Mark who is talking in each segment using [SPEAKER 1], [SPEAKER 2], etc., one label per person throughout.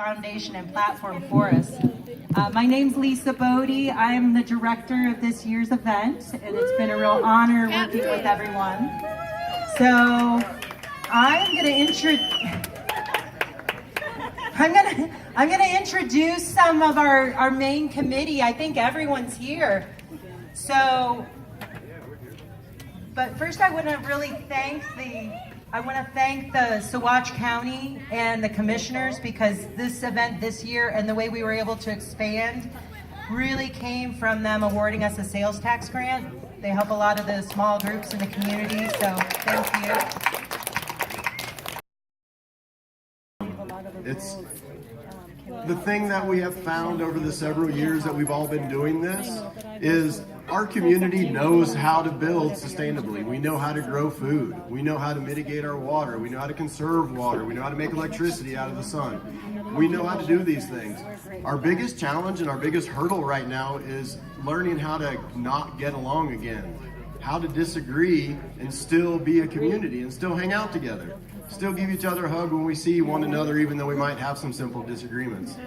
[SPEAKER 1] foundation and platform for us. My name's Lisa Bodie. I'm the director of this year's event, and it's been a real honor working with everyone. So I'm gonna introduce some of our main committee. I think everyone's here. So, but first I want to really thank the Saguache County and the commissioners, because this event this year and the way we were able to expand really came from them awarding us a sales tax grant. They help a lot of the small groups in the community, so thank you.
[SPEAKER 2] It's the thing that we have found over the several years that we've all been doing this is our community knows how to build sustainably. We know how to grow food. We know how to mitigate our water. We know how to conserve water. We know how to make electricity out of the sun. We know how to do these things. Our biggest challenge and our biggest hurdle right now is learning how to not get along again, how to disagree and still be a community and still hang out together, still give each other a hug when we see one another, even though we might have some simple disagreements.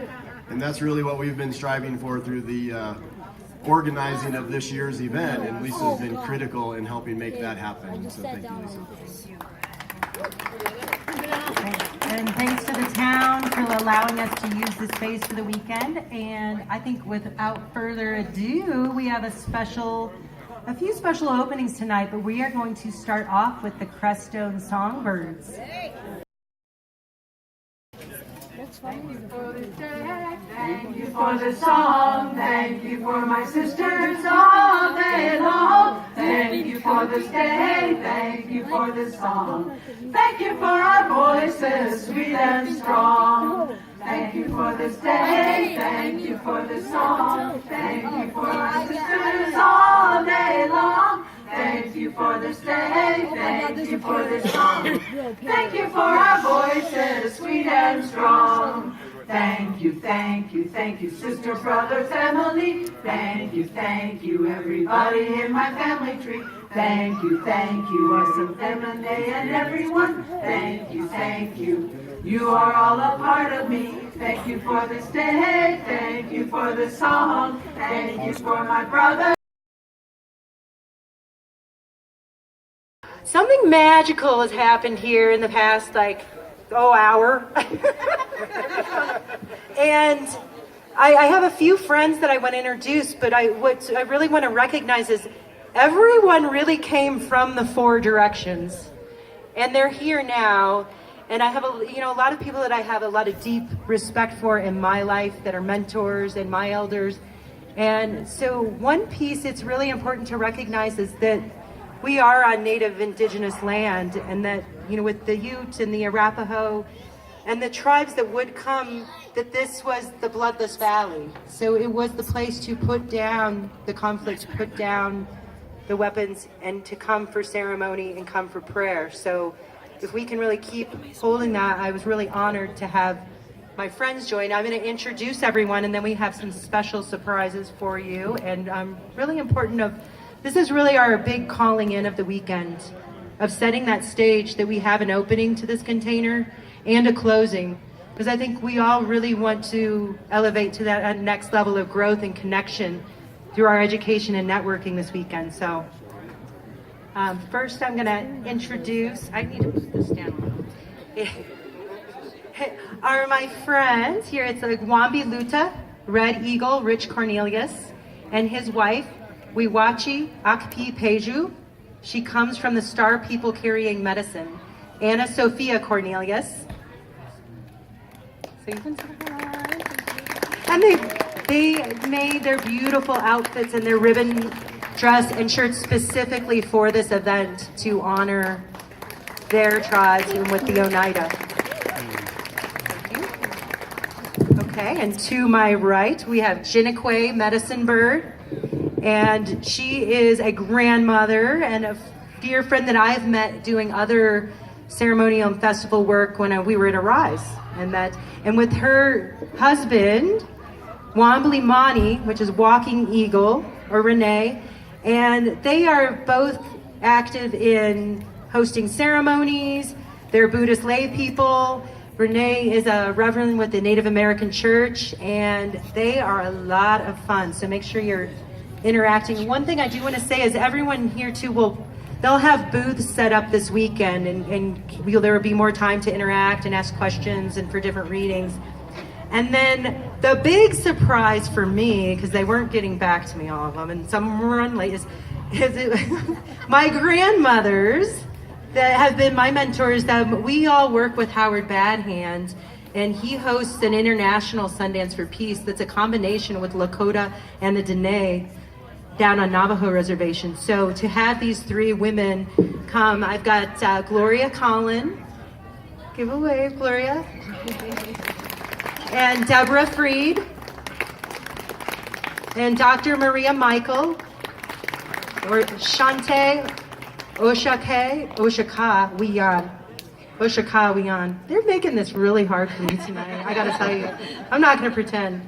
[SPEAKER 2] And that's really what we've been striving for through the organizing of this year's event, and Lisa's been critical in helping make that happen. So thank you, Lisa.
[SPEAKER 1] And thanks to the town for allowing us to use the space for the weekend. And I think without further ado, we have a few special openings tonight, but we are going to start off with the Crestone Songbirds.
[SPEAKER 3] Thank you for this day, thank you for the song, thank you for my sisters all day long. Thank you for this day, thank you for the song, thank you for our voices sweet and strong. Thank you for this day, thank you for the song, thank you for my sisters all day long. Thank you for this day, thank you for this song, thank you for our voices sweet and strong. Thank you, thank you, thank you, sister, brother, family. Thank you, everybody in my family tree. Thank you, awesome family and everyone. Thank you, you are all a part of me. Thank you for this day, thank you for the song, thank you for my brother.
[SPEAKER 1] Something magical has happened here in the past, hour. And I have a few friends that I want to introduce, but what I really want to recognize is everyone really came from the four directions, and they're here now. And I have a lot of people that I have a lot of deep respect for in my life that are mentors and my elders. And so one piece it's really important to recognize is that we are on native indigenous land, and that, with the Ute and the Arapaho and the tribes that would come, that this was the bloodless valley. So it was the place to put down the conflict, put down the weapons, and to come for ceremony and come for prayer. So if we can really keep holding that, I was really honored to have my friends join. I'm going to introduce everyone, and then we have some special surprises for you. And really important this is really our big calling in of the weekend, of setting that stage that we have an opening to this container and a closing, because I think we all really want to elevate to that next level of growth and connection through our education and networking this weekend. So first I'm going to introduce, I need to put this down, are my friends here. It's Wambi Luta, Red Eagle, Rich Cornelius, and his wife, Wiwachi Akpi Peju. She comes from the Star People Carrying Medicine. Anna Sophia Cornelius. So you can say hi. And they made their beautiful outfits and their ribbon dress and shirts specifically for this event to honor their tribes and with the Oneida. Thank you. Okay, and to my right, we have Jinniquay Medicine Bird. And she is a grandmother and a dear friend that I've met doing other ceremonial and festival work when we were at Arise. And with her husband, Wambly Mani, which is Walking Eagle, or Renee, and they are both active in hosting ceremonies. They're Buddhist lay people. Renee is a reverend with the Native American Church, and they are a lot of fun. So make sure you're interacting. One thing I do want to say is everyone here too they'll have booths set up this weekend, and there will be more time to interact and ask questions and for different readings. And then the big surprise for me, because they weren't getting back to me, all of them, and some were run late, is my grandmothers that have been my mentors. That we all work with Howard Badhand, and he hosts an international Sundance for Peace that's a combination with Lakota and the Dene down on Navajo Reservation. So to have these three women come, I've got Gloria Collin, give a wave, Gloria, and Deborah Freed, and Dr. Maria Michael, or Shante Oshaka Wiyan. They're making this really hard for me tonight, I gotta tell you. I'm not gonna pretend.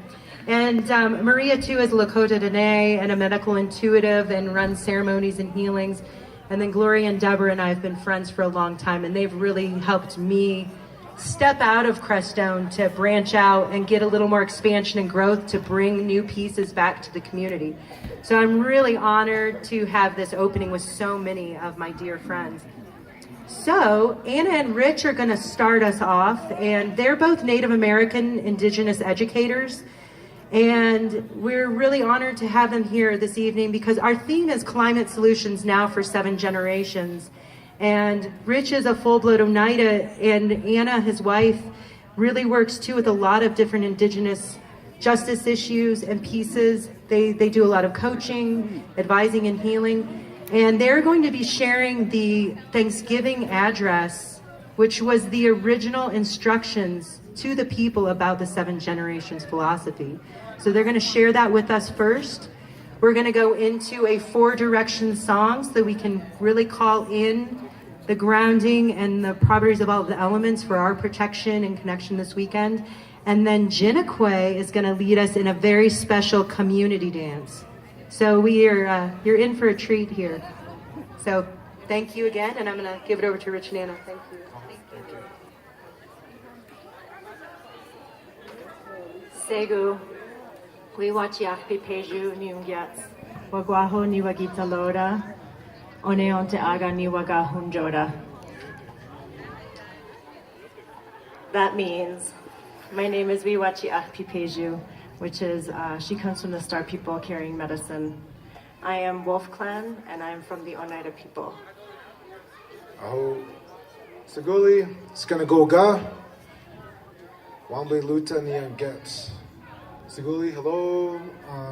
[SPEAKER 1] And Maria, too, is Lakota Dene and a medical intuitive and runs ceremonies and healings. And then Gloria and Deborah and I have been friends for a long time, and they've really helped me step out of Crestone to branch out and get a little more expansion and growth to bring new pieces back to the community. So I'm really honored to have this opening with so many of my dear friends. So Anna and Rich are going to start us off, and they're both Native American Indigenous educators. And we're really honored to have them here this evening because our theme is Climate Solutions Now for 7 Generations. And Rich is a full-blood Oneida, and Anna, his wife, really works too with a lot of different Indigenous justice issues and pieces. They do a lot of coaching, advising, and healing. And they're going to be sharing the Thanksgiving address, which was the original instructions to the people about the 7 Generations philosophy. So they're going to share that with us first. We're going to go into a 4-direction song so that we can really call in the grounding and the properties of all of the elements for our protection and connection this weekend. And then Jinakwe is going to lead us in a very special community dance. So you're in for a treat here. So thank you again, and I'm going to give it over to Rich and Anna. Thank you. Segu, Wiwachiakpi Peju Niungyats, Wagwaho Niwagita Loda, Oneonte Aga Niwaga Hunjoda. That means, my name is Wiwachiakpi Peju, which is, she comes from the Star People carrying medicine. I am Wolf Clan, and I am from the Oneida people.
[SPEAKER 4] Aho Saguli, Skanagoga, Wamble Luta Niangets. Siguli, hello.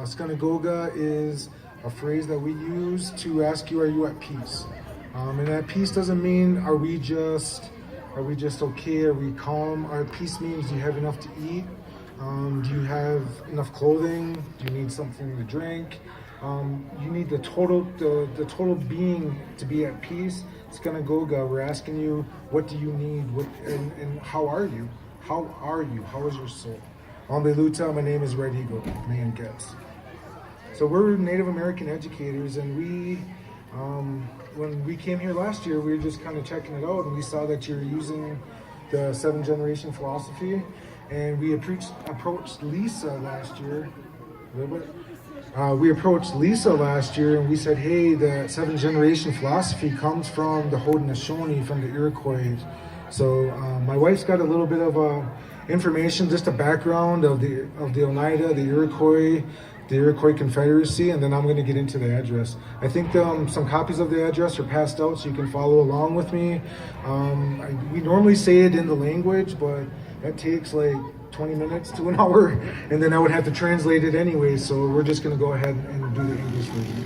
[SPEAKER 4] Skanagoga is a phrase that we use to ask you, are you at peace? And that peace doesn't mean, are we just okay? Are we calm? Our peace means, do you have enough to eat? Do you have enough clothing? Do you need something to drink? You need the total being to be at peace. Skanagoga, we're asking you, what do you need? And how are you? How are you? How is your soul? Luta, my name is Red Eagle, man gets. So we're Native American educators, and when we came here last year, we were just kind of checking it out, and we saw that you're using the 7 Generation philosophy, and we approached Lisa last year. We approached Lisa last year, and we said, hey, the 7 Generation philosophy comes from the Haudenosaunee, from the Iroquois. So my wife's got a little bit of information, just a background of the Oneida, the Iroquois Confederacy, and then I'm going to get into the address. I think some copies of the address are passed out, so you can follow along with me. We normally say it in the language, but that takes like 20 minutes to an hour, and then I would have to translate it anyway, so we're just going to go ahead and do the English version.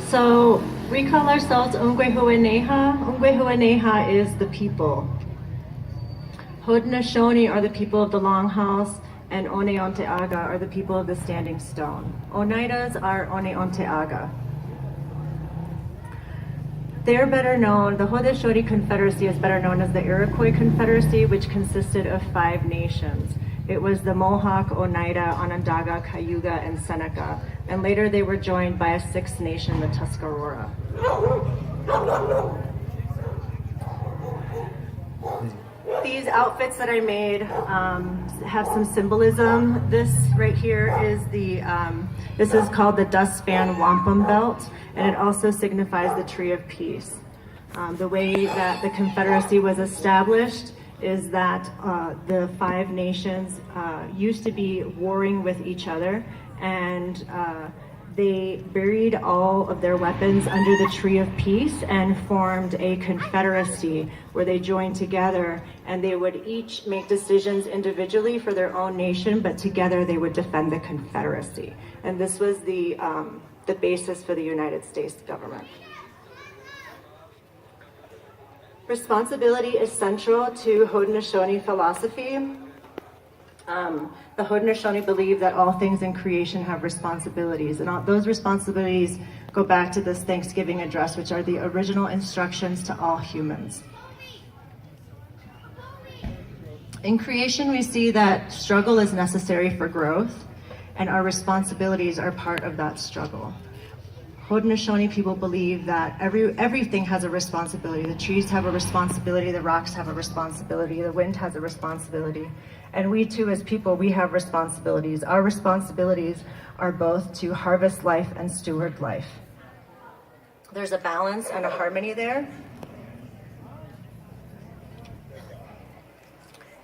[SPEAKER 1] So we call ourselves Ungwehuaneha. Ungwehuaneha is the people. Haudenosaunee are the people of the Longhouse, and Oneonteaga are the people of the Standing Stone. Oneidas are Oneonteaga. They're better known, the Haudenosaunee Confederacy is better known as the Iroquois Confederacy, which consisted of 5 nations. It was the Mohawk, Oneida, Onondaga, Cayuga, and Seneca, and later they were joined by a 6th nation, the Tuscarora. These outfits that I made have some symbolism. This right here is this is called the Dustpan Wampum Belt, and it also signifies the Tree of Peace. The way that the Confederacy was established is that the 5 nations used to be warring with each other, and they buried all of their weapons under the Tree of Peace and formed a confederacy where they joined together, and they would each make decisions individually for their own nation, but together they would defend the Confederacy. And this was the basis for the United States government. Responsibility is central to Haudenosaunee philosophy. The Haudenosaunee believe that all things in creation have responsibilities, and those responsibilities go back to this Thanksgiving address, which are the original instructions to all humans. In creation, we see that struggle is necessary for growth, and our responsibilities are part of that struggle. Haudenosaunee people believe that everything has a responsibility. The trees have a responsibility, the rocks have a responsibility, the wind has a responsibility. And we too, as people, we have responsibilities. Our responsibilities are both to harvest life and steward life. There's a balance and a harmony there.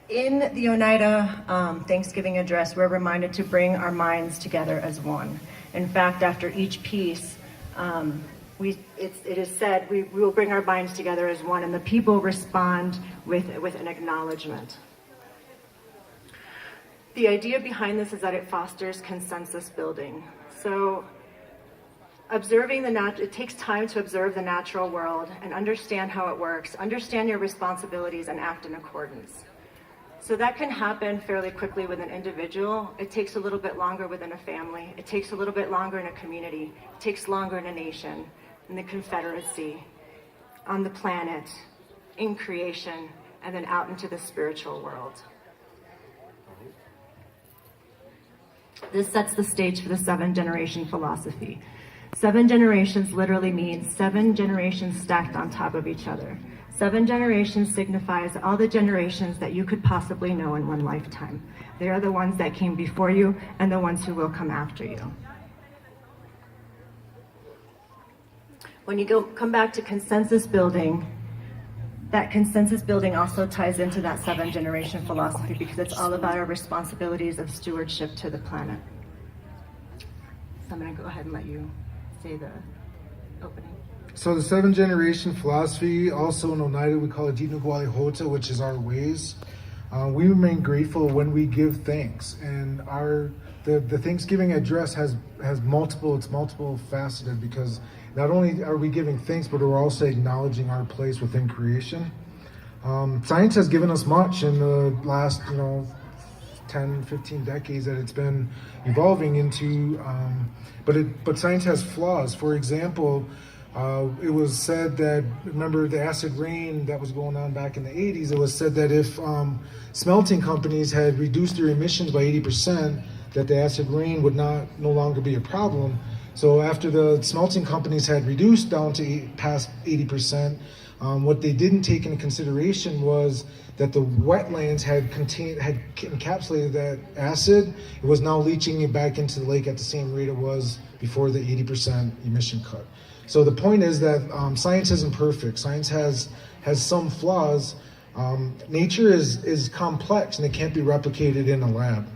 [SPEAKER 1] In the Oneida Thanksgiving address, we're reminded to bring our minds together as one. In fact, after each piece, it is said we will bring our minds together as one, and the people respond with an acknowledgement. The idea behind this is that it fosters consensus building. So it takes time to observe the natural world and understand how it works, understand your responsibilities, and act in accordance. So that can happen fairly quickly with an individual. It takes a little bit longer within a family. It takes a little bit longer in a community. It takes longer in a nation, in the Confederacy, on the planet, in creation, and then out into the spiritual world. This sets the stage for the 7-generation philosophy. 7 generations literally means 7 generations stacked on top of each other. 7 generations signifies all the generations that you could possibly know in one lifetime. They are the ones that came before you and the ones who will come after you. When you come back to consensus building, that consensus building also ties into that 7-generation philosophy, because it's all about our responsibilities of stewardship to the planet. So I'm going to go ahead and let you say the opening.
[SPEAKER 4] So the 7-generation philosophy, also in Oneida, we call it Dinugwali Hota, which is our ways. We remain grateful when we give thanks, and the Thanksgiving address has multiple faceted, because not only are we giving thanks, but we're also acknowledging our place within creation. Science has given us much in the last 10, 15 decades that it's been evolving into, but science has flaws. For example, it was said that, remember the acid rain that was going on back in the 80s, it was said that if smelting companies had reduced their emissions by 80%, that the acid rain would no longer be a problem. So after the smelting companies had reduced down to past 80%, what they didn't take into consideration was that the wetlands had encapsulated that acid. It was now leaching it back into the lake at the same rate it was before the 80% emission cut. So the point is that science isn't perfect. Science has some flaws. Nature is complex, and it can't be replicated in a lab.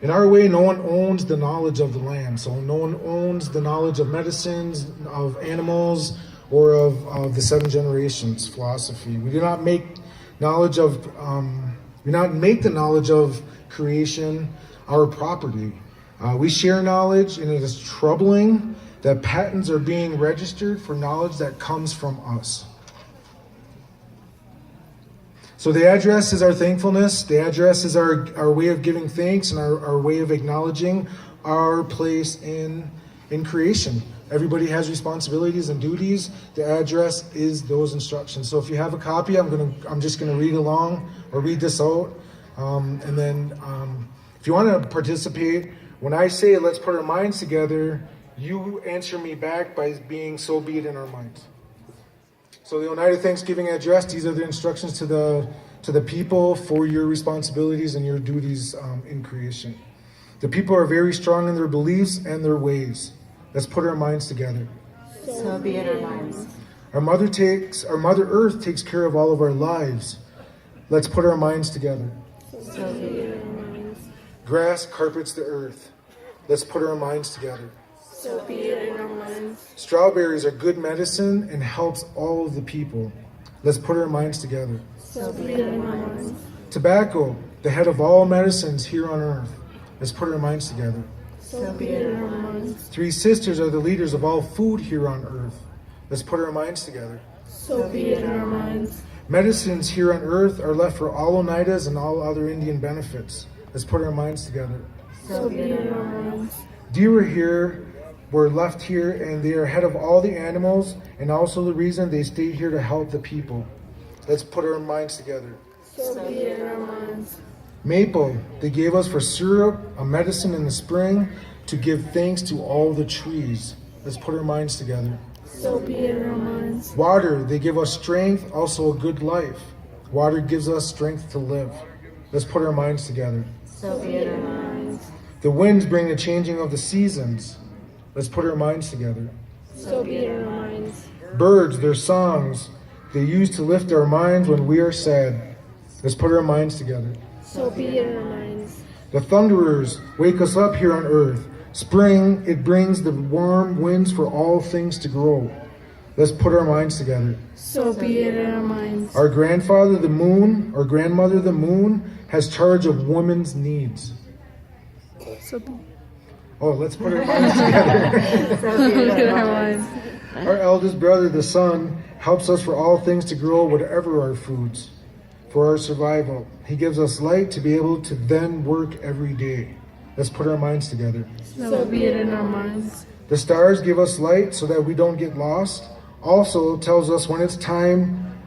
[SPEAKER 4] In our way, no one owns the knowledge of the land. So no one owns the knowledge of medicines, of animals, or of the 7 generations philosophy. We do not make knowledge of, the knowledge of creation our property. We share knowledge, and it is troubling that patents are being registered for knowledge that comes from us. So the address is our thankfulness. The address is our way of giving thanks and our way of acknowledging our place in creation. Everybody has responsibilities and duties. The address is those instructions. So if you have a copy, I'm just gonna read along or read this out. And then if you wanna participate, when I say let's put our minds together, you answer me back by being so be it in our minds. So the Oneida Thanksgiving Address, these are the instructions to the people for your responsibilities and your duties in creation. The people are very strong in their beliefs and their ways. Let's put our minds together.
[SPEAKER 1] So be it our minds.
[SPEAKER 4] Our Mother Earth takes care of all of our lives. Let's put our minds together.
[SPEAKER 1] So be it our minds.
[SPEAKER 4] Grass carpets the earth. Let's put our minds together.
[SPEAKER 1] So be it in our minds.
[SPEAKER 4] Strawberries are good medicine and helps all of the people. Let's put our minds together.
[SPEAKER 1] So be it in our minds.
[SPEAKER 4] Tobacco, the head of all medicines here on earth. Let's put our minds together.
[SPEAKER 1] So be it in our minds.
[SPEAKER 4] 3 sisters are the leaders of all food here on earth. Let's put our minds together.
[SPEAKER 1] So be it in our minds.
[SPEAKER 4] Medicines here on earth are left for all Oneidas and all other Indian benefits. Let's put our minds together.
[SPEAKER 1] So be it in our minds.
[SPEAKER 4] Deer are here, were left here, and they are head of all the animals, and also the reason they stay here to help the people. Let's put our minds together.
[SPEAKER 1] So be it in our minds.
[SPEAKER 4] Maple, they gave us for syrup, a medicine in the spring, to give thanks to all the trees. Let's put our minds together.
[SPEAKER 1] So be it in our minds.
[SPEAKER 4] Water, they give us strength, also a good life. Water gives us strength to live. Let's put our minds together.
[SPEAKER 1] So be it in our minds.
[SPEAKER 4] The winds bring the changing of the seasons. Let's put our minds together.
[SPEAKER 1] So be it in our minds.
[SPEAKER 4] Birds, their songs, they use to lift our minds when we are sad. Let's put our minds together.
[SPEAKER 1] So be it in our minds.
[SPEAKER 4] The thunderers wake us up here on earth. Spring, it brings the warm winds for all things to grow. Let's put our minds together.
[SPEAKER 1] So be it in our minds.
[SPEAKER 4] Our grandfather, the moon, or grandmother, the moon, has charge of women's needs.
[SPEAKER 1] So be
[SPEAKER 4] Let's put our minds together.
[SPEAKER 1] So be it in our minds.
[SPEAKER 4] Our eldest brother, the sun, helps us for all things to grow, whatever our foods, for our survival. He gives us light to be able to then work every day. Let's put our minds together.
[SPEAKER 1] So be it in our minds.
[SPEAKER 4] The stars give us light so that we don't get lost. Also tells us when it's time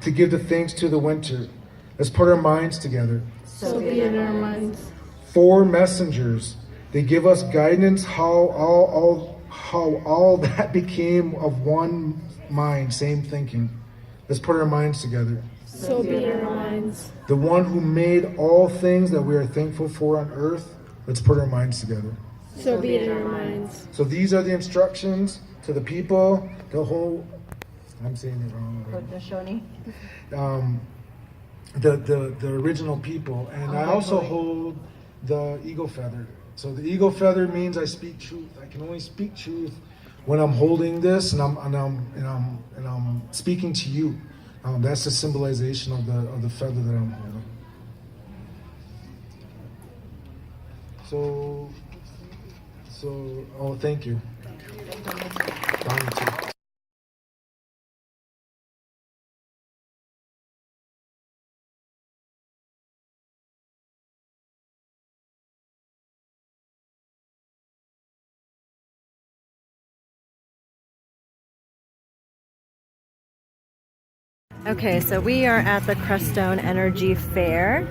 [SPEAKER 4] to give the thanks to the winter. Let's put our minds together.
[SPEAKER 1] So be it in our minds.
[SPEAKER 4] 4 messengers. They give us guidance how all that became of one mind, same thinking. Let's put our minds together.
[SPEAKER 1] So be it in our minds.
[SPEAKER 4] The one who made all things that we are thankful for on earth. Let's put our minds together.
[SPEAKER 1] So be it in our minds.
[SPEAKER 4] So these are the instructions to the people, the whole, I'm saying it wrong. The original people. And I also hold the eagle feather. So the eagle feather means I speak truth. I can only speak truth when I'm holding this and I'm speaking to you. That's the symbolization of the feather that I'm holding. Thank you.
[SPEAKER 5] Okay, so we are at the Crestone Energy Fair,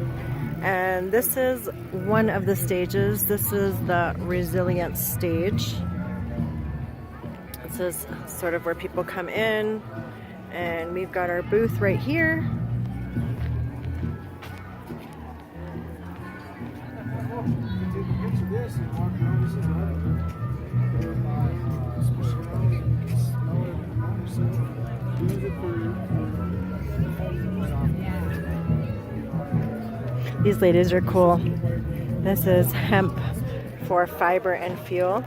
[SPEAKER 5] and this is one of the stages. This is the resilience stage. This is sort of where people come in, and we've got our booth right here. These ladies are cool. This is hemp for fiber and fuel.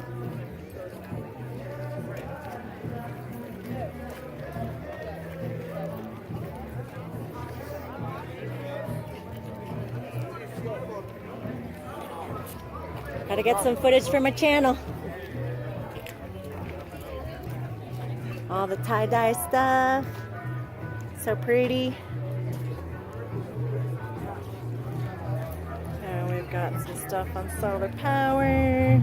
[SPEAKER 5] Gotta get some footage for my channel. All the tie-dye stuff. So pretty. And we've got some stuff on solar power.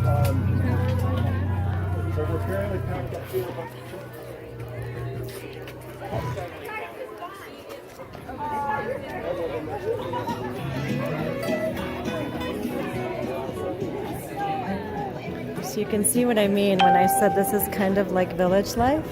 [SPEAKER 2] So we're fairly packed up here.
[SPEAKER 5] So you can see what I mean when I said this is kind of like village life.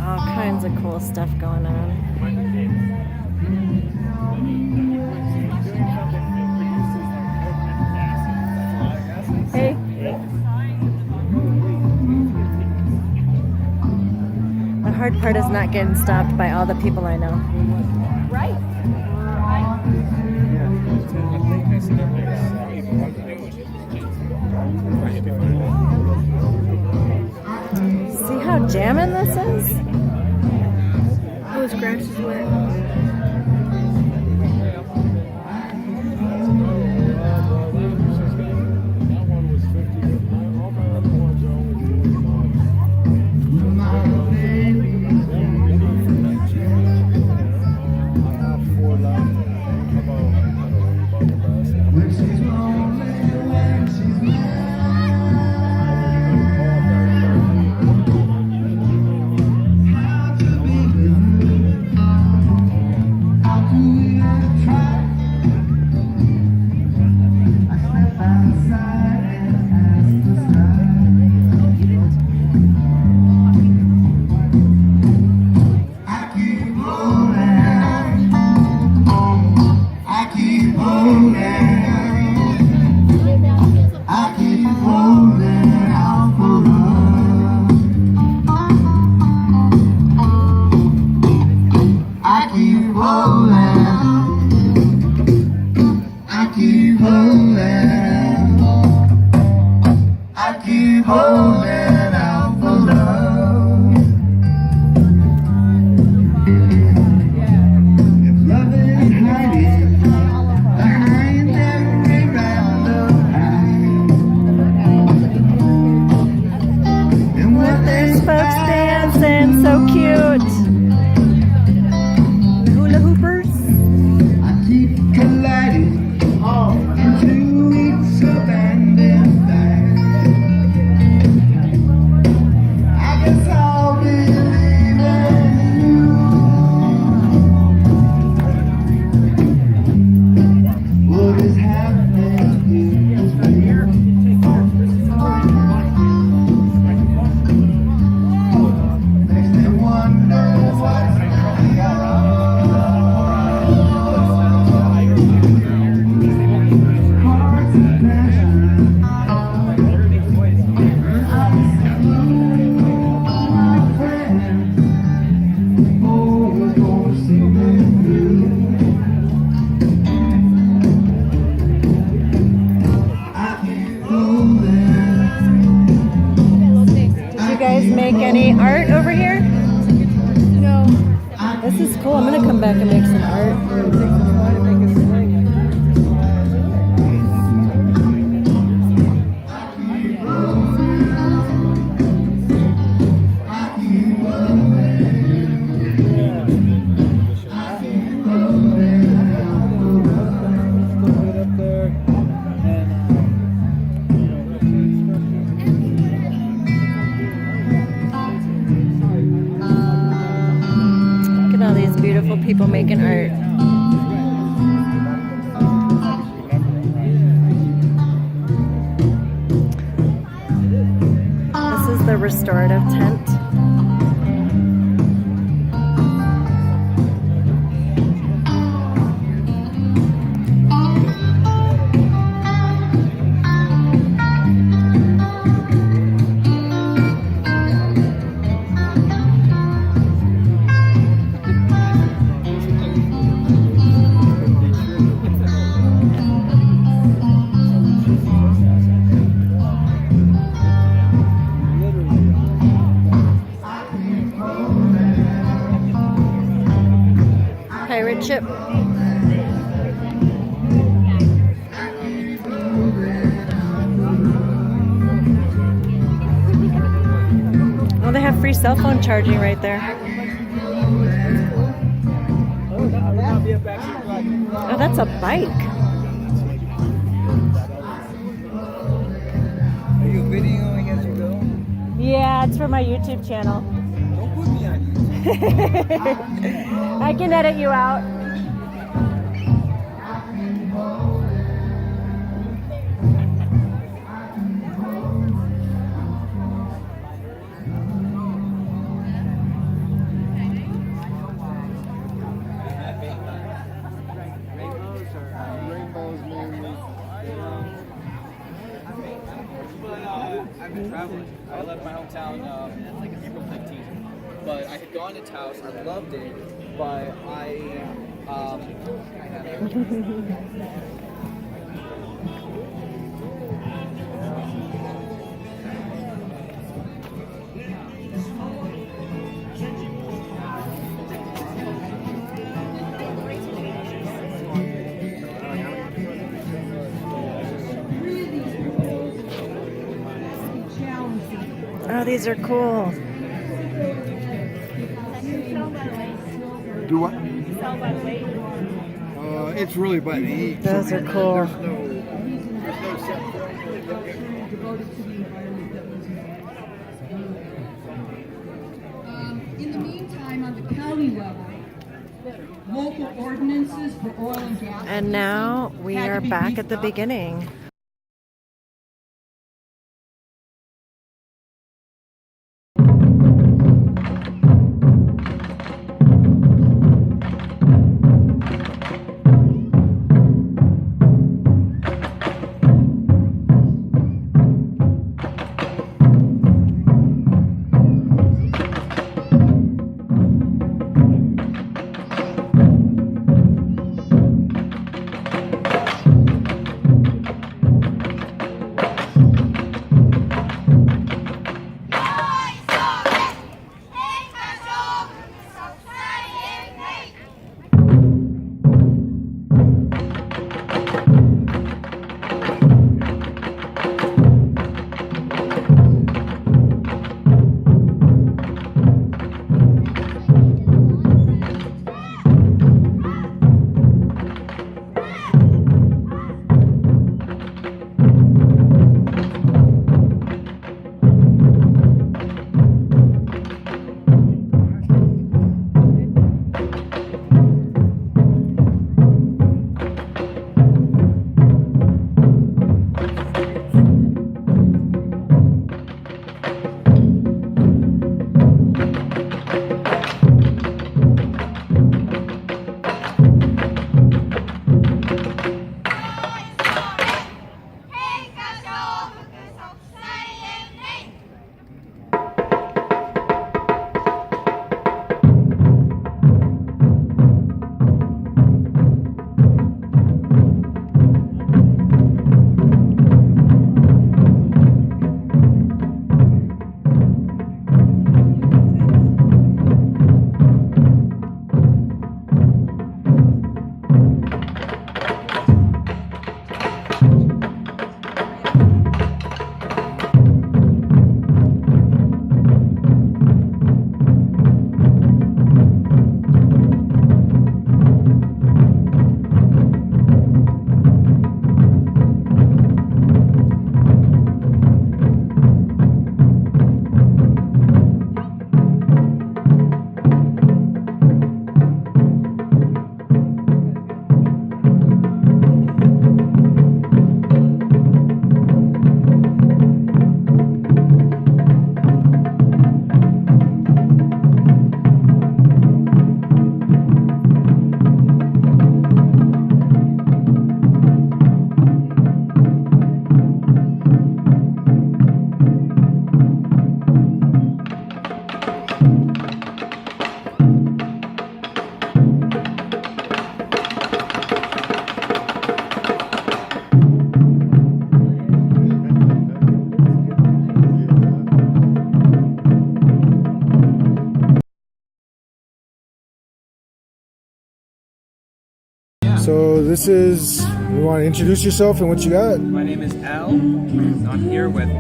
[SPEAKER 5] All kinds of cool stuff going on. Hey. The hard part is not getting stopped by all the people I know.
[SPEAKER 3] Right.
[SPEAKER 5] See how jamming this is?
[SPEAKER 3] Oh, his grass is wet.
[SPEAKER 5] Make any art over here?
[SPEAKER 3] No.
[SPEAKER 5] This is cool. I'm gonna come back and make some art. Beautiful people making art. This is the restorative tent. chocolate chip. Oh, they have free cell phone charging right there. Oh, that's a bike.
[SPEAKER 6] Are you videoing as you go?
[SPEAKER 5] Yeah, it's for my YouTube channel.
[SPEAKER 6] Don't put me on YouTube.
[SPEAKER 5] I can edit you out.
[SPEAKER 6] Rainbows mainly. I've been traveling. I left my hometown April 15th. But I had gone to Taos. I loved it. But
[SPEAKER 5] Oh, these are cool.
[SPEAKER 6] do what? It's really by the each.
[SPEAKER 5] Those are cool.
[SPEAKER 6] There's no set formula.
[SPEAKER 7] In the meantime, on the county level, local ordinances for oil and gas.
[SPEAKER 5] And now we
[SPEAKER 7] had to
[SPEAKER 5] are
[SPEAKER 7] be
[SPEAKER 5] back
[SPEAKER 7] beefed
[SPEAKER 5] at the
[SPEAKER 7] up.
[SPEAKER 5] beginning.
[SPEAKER 4] this is, you want to introduce yourself and what you got?
[SPEAKER 6] My name is Al. I'm here with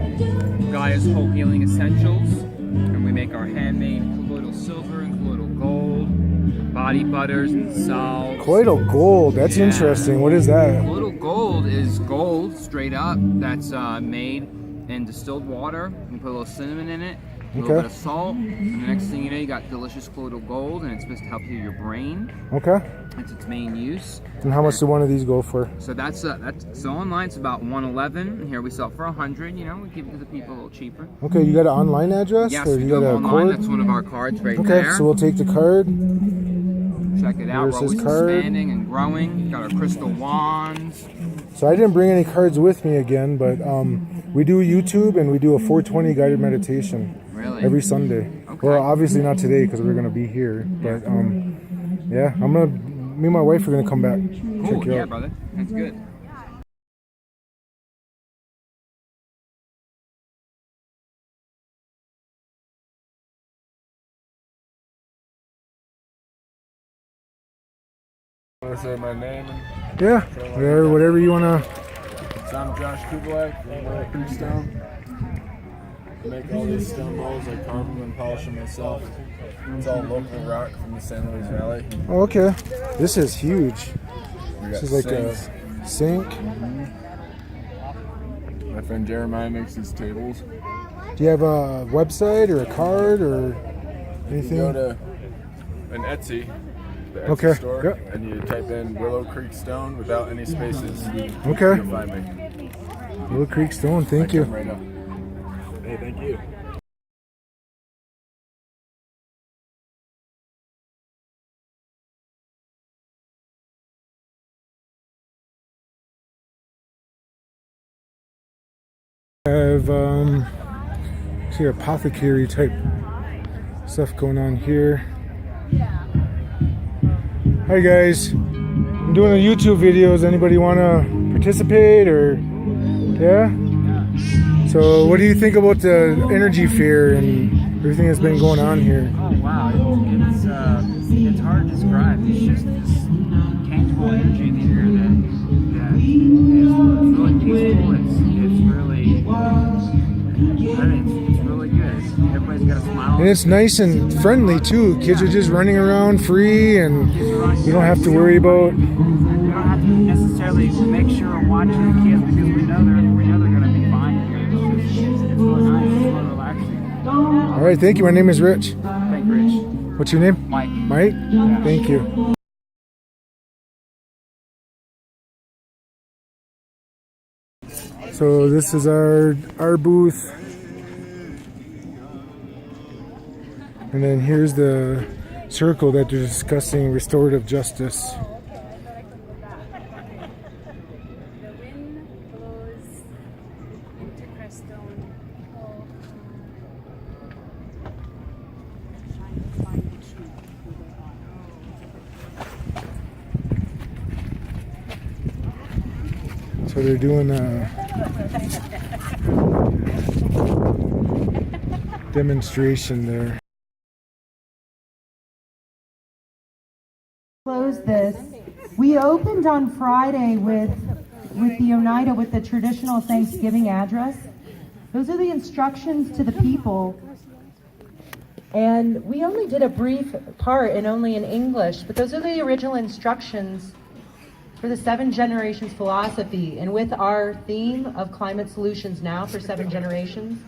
[SPEAKER 6] Gaia's Whole Healing Essentials, and we make our handmade colloidal silver and colloidal gold, body butters and salves.
[SPEAKER 4] Colloidal gold, that's interesting. What is that?
[SPEAKER 6] Colloidal gold is gold straight up that's made in distilled water. You put a little cinnamon in it, a little bit of salt, and the next thing you know, you got delicious colloidal gold, and it's supposed to help heal your brain.
[SPEAKER 4] Okay.
[SPEAKER 6] That's its main use.
[SPEAKER 4] And how much do one of these go for?
[SPEAKER 6] So that's so online it's about $111. Here we sell it for $100. You know, we give it to the people a little cheaper.
[SPEAKER 4] Okay, you got an online address?
[SPEAKER 6] Yes,
[SPEAKER 4] or
[SPEAKER 6] we
[SPEAKER 4] you
[SPEAKER 6] do
[SPEAKER 4] got a
[SPEAKER 6] online.
[SPEAKER 4] code?
[SPEAKER 6] That's one of our cards right
[SPEAKER 4] okay,
[SPEAKER 6] there.
[SPEAKER 4] so we'll take the card.
[SPEAKER 6] Check it out.
[SPEAKER 4] Here's
[SPEAKER 6] We're
[SPEAKER 4] his
[SPEAKER 6] always
[SPEAKER 4] card.
[SPEAKER 6] expanding and growing. We've got our crystal wands.
[SPEAKER 4] So I didn't bring any cards with me again, but we do YouTube and we do a 420 guided meditation.
[SPEAKER 6] Really?
[SPEAKER 4] Every Sunday.
[SPEAKER 6] Okay.
[SPEAKER 4] Well, obviously not today because we're gonna be here, but yeah, me and my wife are gonna come back.
[SPEAKER 6] Cool.
[SPEAKER 4] Check you
[SPEAKER 6] Yeah,
[SPEAKER 4] out.
[SPEAKER 6] brother. That's good.
[SPEAKER 8] Want to say my name?
[SPEAKER 4] Yeah, whatever you wanna.
[SPEAKER 8] So I'm Josh Kublak from Crestone. I make all these stone bowls. I carve them and polish them myself. It's all local rock from the San Luis Valley.
[SPEAKER 4] Oh, okay. This is huge.
[SPEAKER 8] We
[SPEAKER 4] This
[SPEAKER 8] got
[SPEAKER 4] is like
[SPEAKER 8] sinks.
[SPEAKER 4] a sink.
[SPEAKER 8] My friend Jeremiah makes these tables.
[SPEAKER 4] Do you have a website or a card or
[SPEAKER 8] You
[SPEAKER 4] anything?
[SPEAKER 8] go to an Etsy, the Etsy
[SPEAKER 4] Okay,
[SPEAKER 8] store,
[SPEAKER 4] yep.
[SPEAKER 8] and you type in Willow Creek Stone without any spaces.
[SPEAKER 4] Okay.
[SPEAKER 8] You'll find me.
[SPEAKER 4] Willow Creek Stone, thank
[SPEAKER 8] I
[SPEAKER 4] you.
[SPEAKER 8] come right up. Hey, thank you.
[SPEAKER 4] I have see apothecary type stuff going on here. Hi guys, I'm doing a YouTube videos. Anybody want to participate or yeah? So what do you think about the energy fair and everything that's been going on here?
[SPEAKER 6] Oh wow, it's hard to describe. It's just this tangible energy in the air that is really peaceful. It's really, it's really good. Everybody's got a smile.
[SPEAKER 4] And it's nice and friendly too. Kids are just running around free, and you don't have to worry about.
[SPEAKER 6] We don't have to necessarily make sure we're watching the kids because we know they're going to be fine here. It's really nice. It's really relaxing.
[SPEAKER 4] All right, thank you. My name is Rich.
[SPEAKER 6] Thank you, Rich.
[SPEAKER 4] What's your name?
[SPEAKER 6] Mike.
[SPEAKER 4] Mike? Thank you. So this is our booth. And then here's the circle that they're discussing restorative justice.
[SPEAKER 9] The wind blows into Crestone.
[SPEAKER 4] So they're doing a demonstration there.
[SPEAKER 1] Close this. We opened on Friday with the Oneida with the traditional Thanksgiving address. Those are the instructions to the people. And we only did a brief part and only in English, but those are the original instructions for the 7 Generations philosophy. And with our theme of climate solutions now for 7 generations,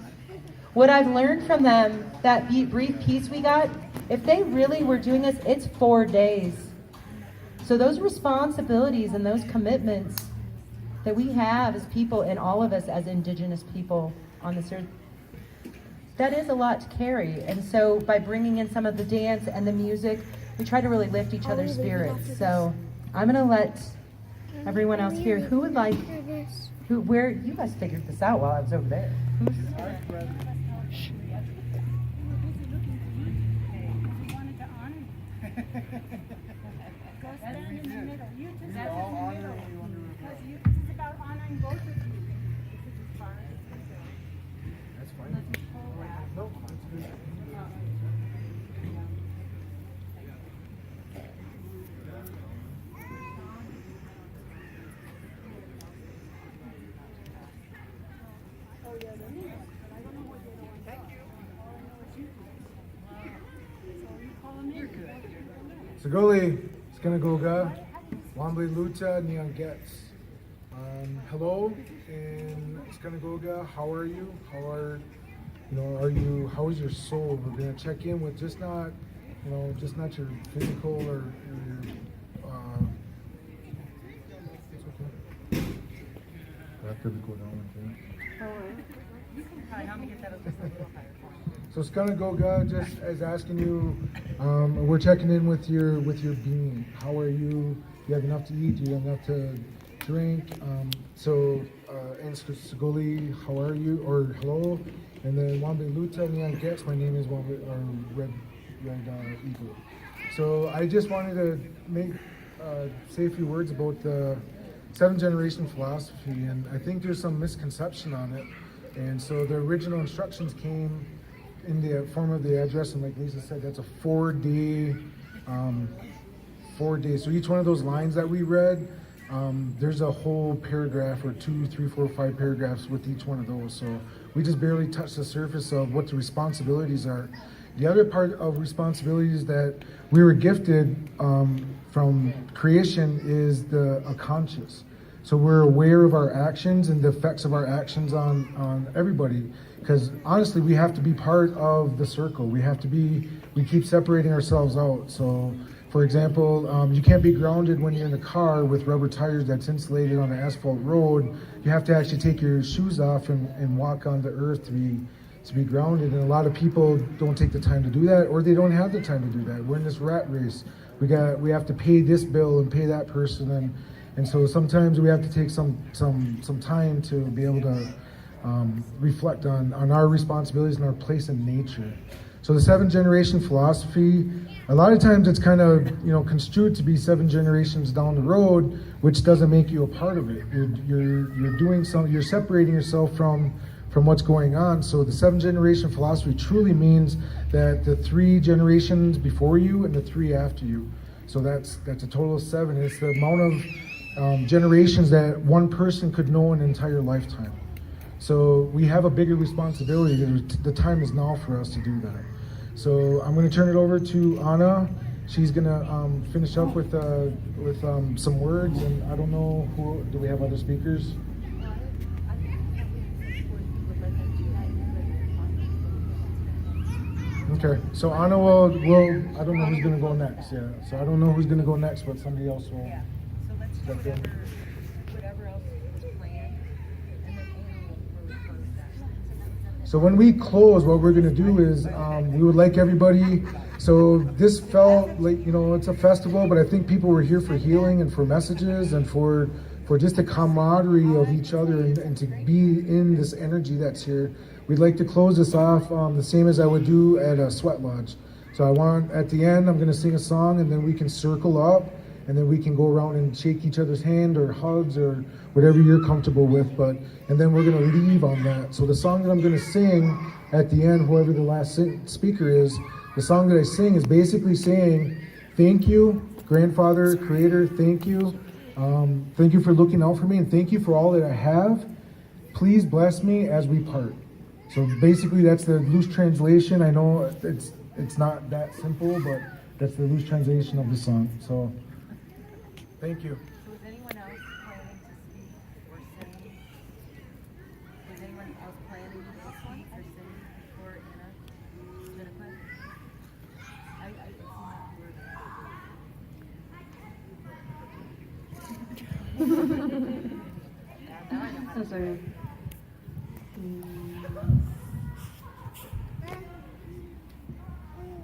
[SPEAKER 1] what I've learned from them, that brief piece we got, if they really were doing this, it's 4 days. So those responsibilities and those commitments that we have as people and all of us as Indigenous people on this earth, that is a lot to carry. And so by bringing in some of the dance and the music, we try to really lift each other's spirits. So I'm gonna let everyone else here, who would like, where, you guys figured this out while I was over there.
[SPEAKER 4] Sagoli, Skanagoga, Wambly Luta, Neon Gets. Hello in Skanagoga, how are you? How is your soul? We're gonna check in with just not your physical or your it's okay. That could go down like that. So Skanagoga just is asking you, we're checking in with your being. How are you? Do you have enough to eat? Do you have enough to drink? And Sagoli, how are you? Or hello? And then Wambe Luta, Neon Gets, my name is Wambe, or Red Eagle. So I just wanted to say a few words about the 7th generation philosophy, and I think there's some misconception on it. And so the original instructions came in the form of the address, and like Lisa said, that's a 4-day. So each one of those lines that we read, there's a whole paragraph or 2, 3, 4, 5 paragraphs with each one of those. So we just barely touched the surface of what the responsibilities are. The other part of responsibilities that we were gifted from creation is a conscious. So we're aware of our actions and the effects of our actions on everybody. Because honestly, we have to be part of the circle. We keep separating ourselves out. So for example, you can't be grounded when you're in a car with rubber tires that's insulated on an asphalt road. You have to actually take your shoes off and walk on the earth to be grounded. And a lot of people don't take the time to do that, or they don't have the time to do that. We're in this rat race. We have to pay this bill and pay that person, and so sometimes we have to take some time to be able to reflect on our responsibilities and our place in nature. So the 7th generation philosophy, a lot of times it's kind of construed to be 7 generations down the road, which doesn't make you a part of it. You're separating yourself from what's going on. So the 7th generation philosophy truly means that the 3 generations before you and the 3 after you. So that's a total of 7. It's the amount of generations that one person could know in an entire lifetime. So we have a bigger responsibility. The time is now for us to do that. So I'm going to turn it over to Anna. She's going to finish up with some words, and I don't know do we have other speakers? Okay, so Anna will I don't know who's going to go next. Yeah, so I don't know who's going to go next, but somebody else will.
[SPEAKER 1] Yeah. So let's do whatever else was planned, and then Anna will close that.
[SPEAKER 4] So when we close, what we're going to do is we would like everybody. So this felt like it's a festival, but I think people were here for healing and for messages and for just the camaraderie of each other and to be in this energy that's here. We'd like to close this off the same as I would do at a sweat lodge. So at the end, I'm going to sing a song, and then we can circle up, and then we can go around and shake each other's hand or hugs or whatever you're comfortable with. And then we're going to leave on that. So the song that I'm going to sing at the end, whoever the last speaker is, the song that I sing is basically saying, thank you, grandfather, creator, thank you. Thank you for looking out for me, and thank you for all that I have. Please bless me as we part. So basically that's the loose translation. I know it's not that simple, but that's the loose translation of the song. So thank you.
[SPEAKER 1] So is anyone else planning to speak or sing? Is anyone else planning to speak or sing before Anna is going to play? I can see
[SPEAKER 3] I'm sorry.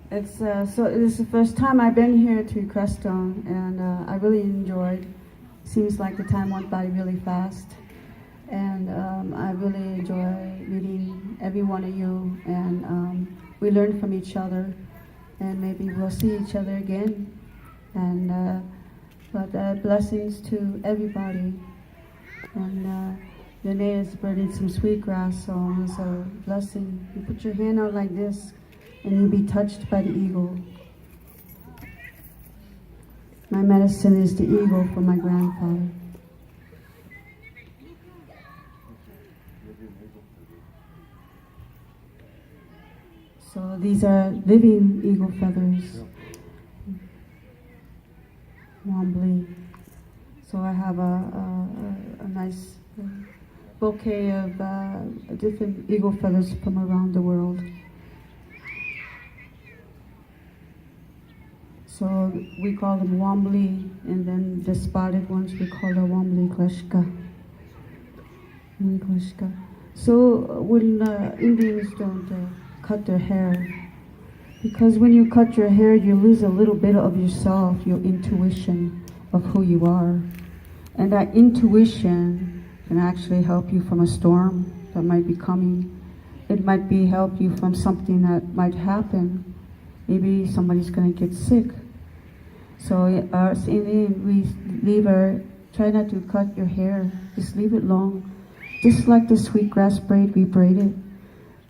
[SPEAKER 3] It is the first time I've been here to Crestone, and I really enjoyed. Seems like the time went by really fast, and I really enjoy meeting every one of you, and we learn from each other, and maybe we'll see each other again. And but blessings to everybody, and Renee is spreading some sweetgrass songs. So blessing. You put your hand out like this, and you'll be touched by the eagle. My medicine is the eagle for my grandfather.
[SPEAKER 10] So these are living eagle feathers. Wombly. So I have a nice bouquet of different eagle feathers from around the world. So we call them wombly, and then the spotted ones we call the wombly kleshka. So when Indians don't cut their hair, because when you cut your hair, you lose a little bit of yourself, your intuition of who you are. And that intuition can actually help you from a storm that might be coming. It might be help you from something that might happen. Maybe somebody's going to get sick. So us Indian, we try not to cut your hair. Just leave it long. Just like the sweet grass braid, we braid it.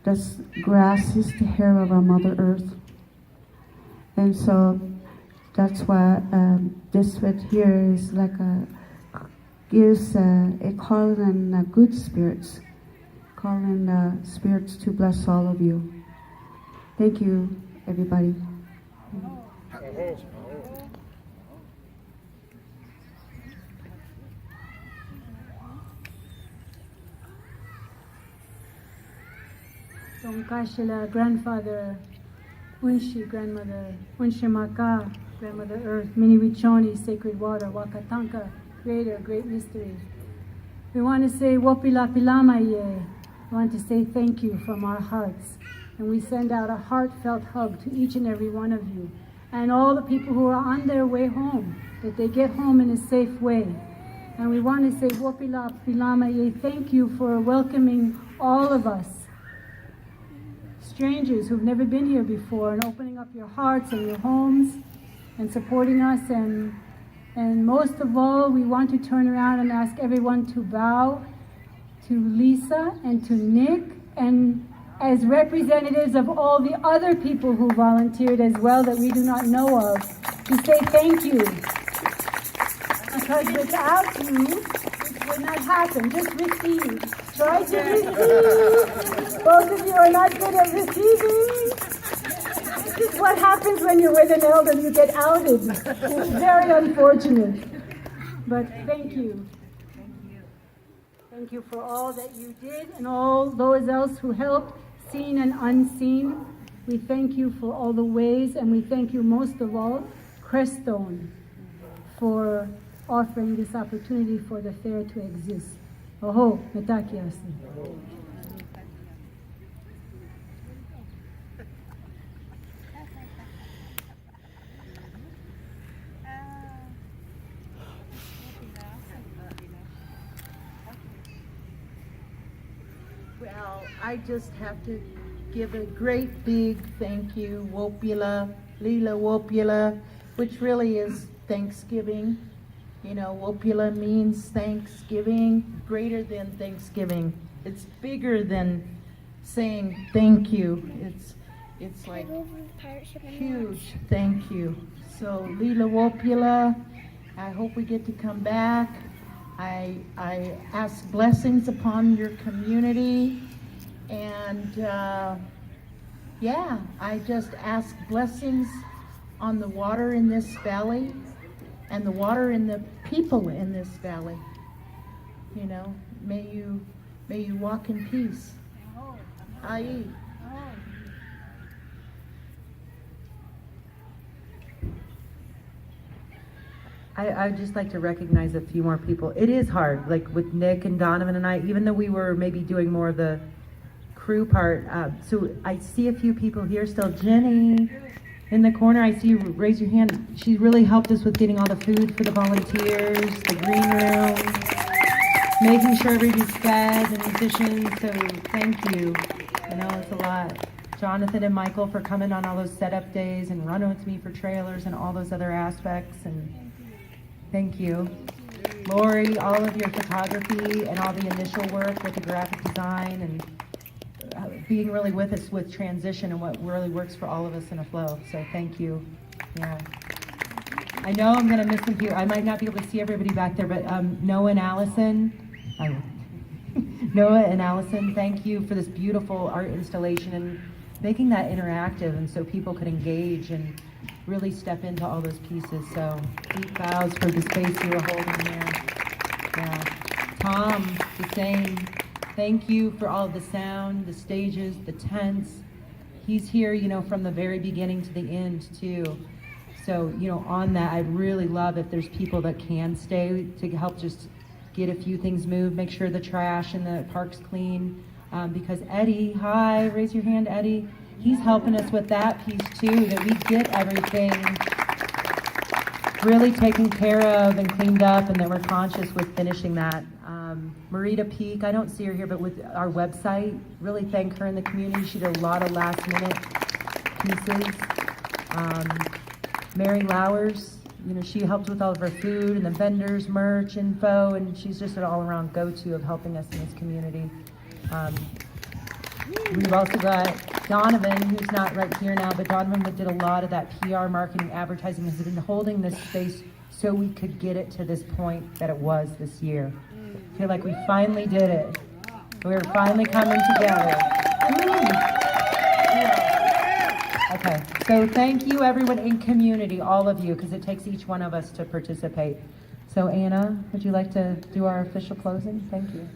[SPEAKER 10] This grass is the hair of our Mother Earth. And so that's why this right here is like gives a calling and good spirits. Calling spirits to bless all of you. Thank you, everybody.
[SPEAKER 7] Kashila, grandfather, Unshi, grandmother, Unshimaka, grandmother earth, Miniwichoni, sacred water, Wakatanka, creator, great mystery. We want to say Wopila Pilamaye. We want to say thank you from our hearts. And we send out a heartfelt hug to each and every one of you. And all the people who are on their way home, that they get home in a safe way. And we want to say Wopila Pilamaye, thank you for welcoming all of us, strangers who've never been here before, and opening up your hearts and your homes and supporting us. And most of all, we want to turn around and ask everyone to bow to Lisa and to Nick, and as representatives of all the other people who volunteered as well that we do not know of, to say thank you. Because without you, it would not happen. Just receive. Try to receive. Both of you are not good at receiving. This is what happens when you're with an elder, you get outed. It's very unfortunate. But thank you. Thank you for all that you did and all those else who helped, seen and unseen. We thank you for all the ways, and we thank you most of all, Crestone, for offering this opportunity for the fair to exist. Oho, metakiasi.
[SPEAKER 11] Well, I just have to give a great big thank you, Wopila, Lila Wopila, which really is Thanksgiving. You know, Wopila means Thanksgiving, greater than Thanksgiving. It's bigger than saying thank you. It's like huge thank you. So Lila Wopila, I hope we get to come back. I ask blessings upon your community, and yeah, I just ask blessings on the water in this valley and the water in the people in this valley. You know, may you walk in peace. Ai.
[SPEAKER 1] I'd just like to recognize a few more people. It is hard, like with Nick and Donovan and I, even though we were maybe doing more of the crew part. So I see a few people here still. Jenny in the corner, I see you raise your hand. She really helped us with getting all the food for the volunteers, the green room, making sure everybody's fed and efficient. So thank you. I know it's a lot. Jonathan and Michael for coming on all those setup days and running with me for trailers and all those other aspects. And thank you. Lori, all of your photography and all the initial work with the graphic design and being really with us with transition and what really works for all of us in a flow. So thank you. Yeah. I know I'm going to miss some people. I might not be able to see everybody back there, but Noah and Allison, thank you for this beautiful art installation. And making that interactive and so people could engage and really step into all those pieces. So deep bows for the space you were holding there. Yeah. Tom, the same. Thank you for all of the sound, the stages, the tents. He's here, you know, from the very beginning to the end too. So, you know, on that, I'd really love if there's people that can stay to help just get a few things moved, make sure the trash in the park's clean. Because Eddie, hi, raise your hand, Eddie. He's helping us with that piece too, that we get everything really taken care of and cleaned up, and that we're conscious with finishing that. Marita Peak, I don't see her here, but with our website, really thank her in the community. She did a lot of last minute pieces. Mary Lowers, you know, she helped with all of our food and the vendors, merch, info, and she's just an all-around go-to of helping us in this community. We've also got Donovan, who's not right here now, but Donovan did a lot of that PR, marketing, advertising, has been holding this space so we could get it to this point that it was this year. I feel like we finally did it. We're finally coming together. Okay, so thank you everyone in community, all of you, because it takes each one of us to participate. So Anna, would you like to do our official closing? Thank you.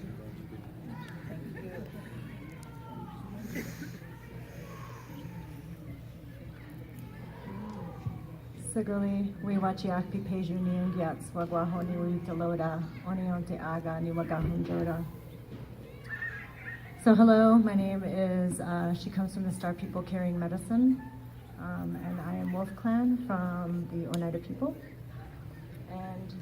[SPEAKER 1] Siguli, we wachiak pi peju niungiat swagwahoni uitaloda onionte aga ni wagahunjoda. So hello, my name is, she comes from the Star People Carrying Medicine, and I am Wolf Clan from the Oneida people. And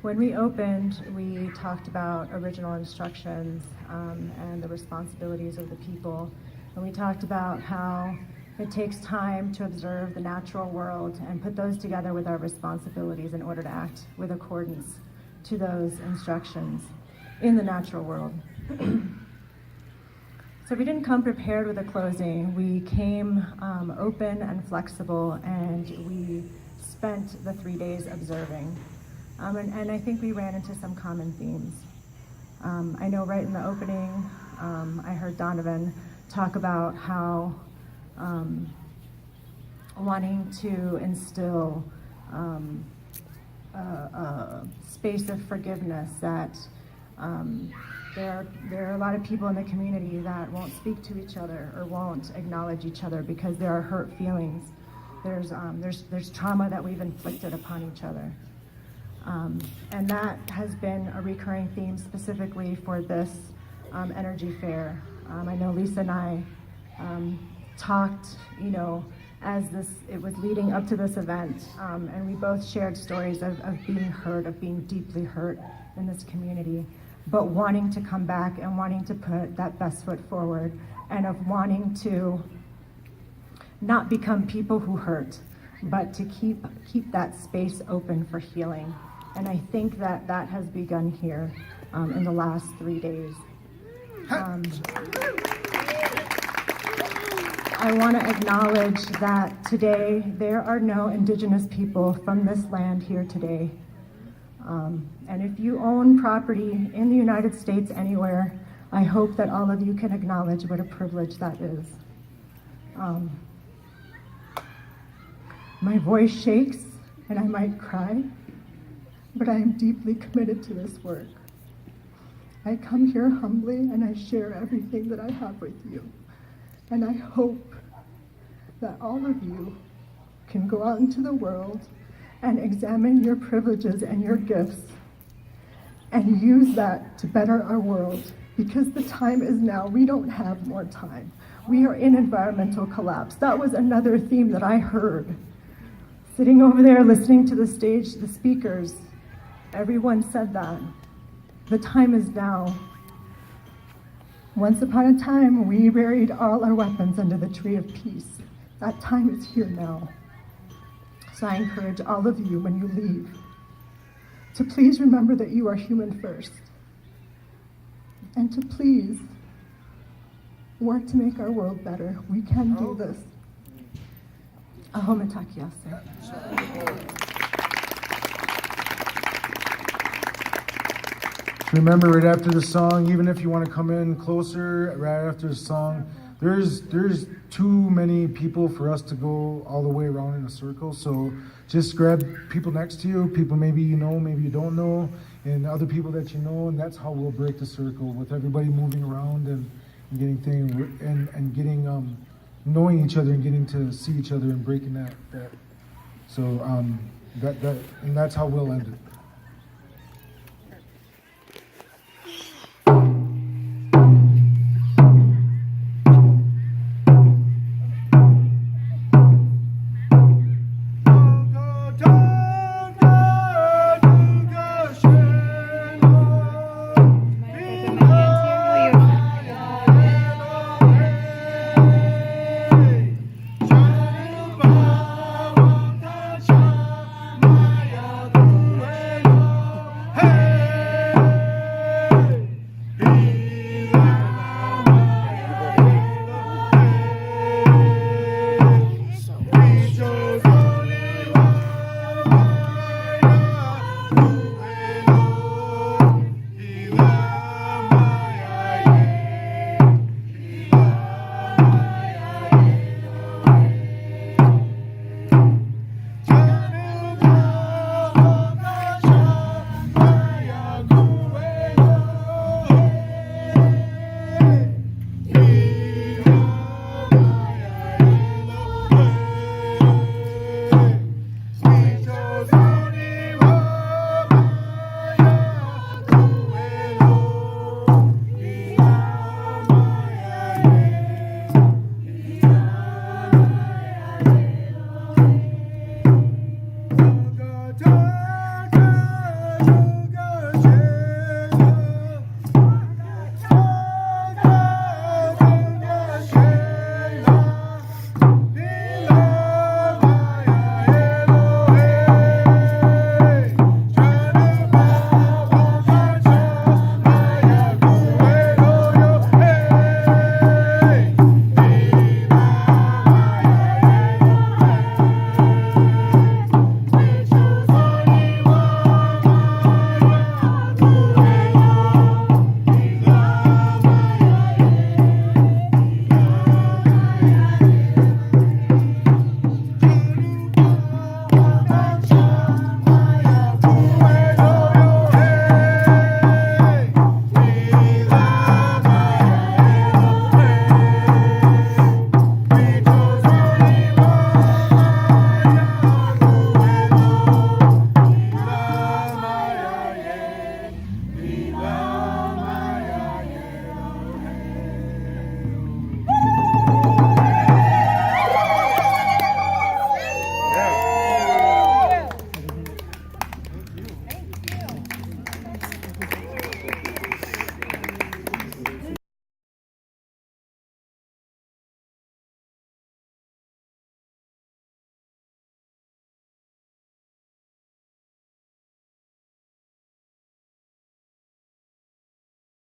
[SPEAKER 1] when we opened, we talked about original instructions and the responsibilities of the people. And we talked about how it takes time to observe the natural world and put those together with our responsibilities in order to act with accordance to those instructions in the natural world. So we didn't come prepared with a closing. We came open and flexible, and we spent the 3 days observing. And I think we ran into some common themes. I know right in the opening, I heard Donovan talk about how wanting to instill a space of forgiveness, that there are a lot of people in the community that won't speak to each other or won't acknowledge each other because there are hurt feelings. There's trauma that we've inflicted upon each other. And that has been a recurring theme specifically for this energy fair. I know Lisa and I talked, you know, as it was leading up to this event, and we both shared stories of being hurt, of being deeply hurt in this community, but wanting to come back and wanting to put that best foot forward, and of wanting to not become people who hurt, but to keep that space open for healing. And I think that has begun here in the last 3 days. I want to acknowledge that today there are no Indigenous people from this land here today. And if you own property in the United States anywhere, I hope that all of you can acknowledge what a privilege that is. My voice shakes and I might cry, but I am deeply committed to this work. I come here humbly and I share everything that I have with you. And I hope that all of you can go out into the world and examine your privileges and your gifts and use that to better our world, because the time is now. We don't have more time. We are in environmental collapse. That was another theme that I heard. Sitting over there listening to the stage, the speakers, everyone said that. The time is now. Once upon a time, we buried all our weapons under the tree of peace. That time is here now. So I encourage all of you, when you leave, to please remember that you are human first. And to please work to make our world better. We can do this. Ahome takiase.
[SPEAKER 4] Remember, right after the song, even if you want to come in closer, right after the song, there's too many people for us to go all the way around in a circle. So just grab people next to you, people maybe you know, maybe you don't know, and other people that you know, and that's how we'll break the circle, with everybody moving around and getting things and getting knowing each other and getting to see each other and breaking that. So that and that's how we'll end it.